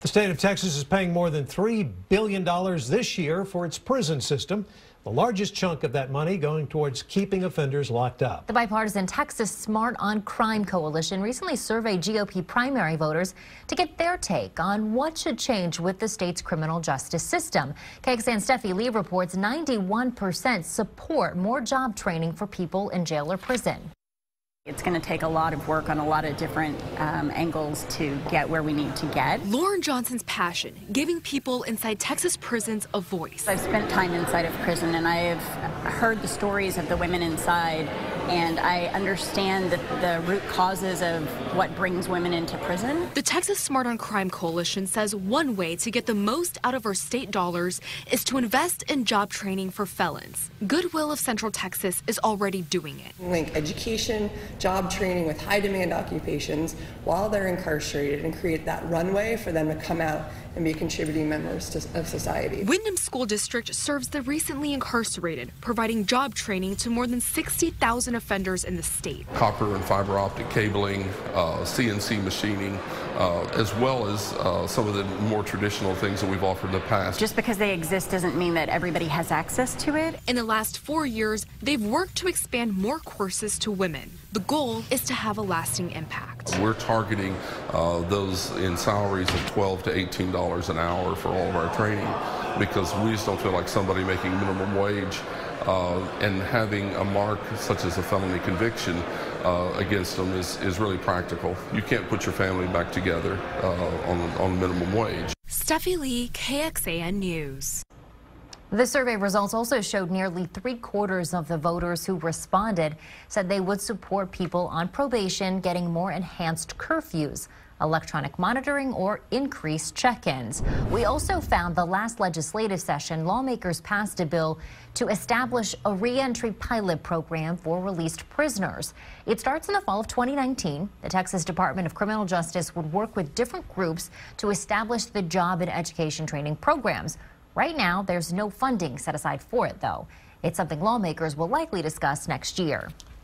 The state of Texas is paying more than $3 billion this year for its prison system, the largest chunk of that money going towards keeping offenders locked up. The bipartisan Texas Smart on Crime Coalition recently surveyed GOP primary voters to get their take on what should change with the state's criminal justice system. KXAN's Steffi Lee reports 91% support more job training for people in jail or prison. It's going to take a lot of work on a lot of different angles to get where we need to get. Lauren Johnson's passion, giving people inside Texas prisons a voice. I've spent time inside of prison and I have heard the stories of the women inside, and I understand the root causes of what brings women into prison. The Texas Smart on Crime Coalition says one way to get the most out of our state dollars is to invest in job training for felons. Goodwill of Central Texas is already doing it. Link education, job training with high demand occupations while they're incarcerated and create that runway for them to come out and be contributing members of society. Windham School District serves the recently incarcerated, providing job training to more than 60,000 offenders in the state. Copper and fiber optic cabling, CNC machining, as well as some of the more traditional things that we've offered in the past. Just because they exist doesn't mean that everybody has access to it. In the last 4 years, they've worked to expand more courses to women. The goal is to have a lasting impact. We're targeting those in salaries of $12 to $18 an hour for all of our training, because we just don't feel like somebody making minimum wage and having a mark such as a felony conviction against them is really practical. You can't put your family back together on minimum wage. Steffi Lee, KXAN News. The survey results also showed nearly 3/4 of the voters who responded said they would support people on probation getting more enhanced curfews, electronic monitoring, or increased check-ins. We also found the last legislative session, lawmakers passed a bill to establish a reentry pilot program for released prisoners. It starts in the fall of 2019. The Texas Department of Criminal Justice would work with different groups to establish the job and education training programs. Right now, there's no funding set aside for it, though. It's something lawmakers will likely discuss next year.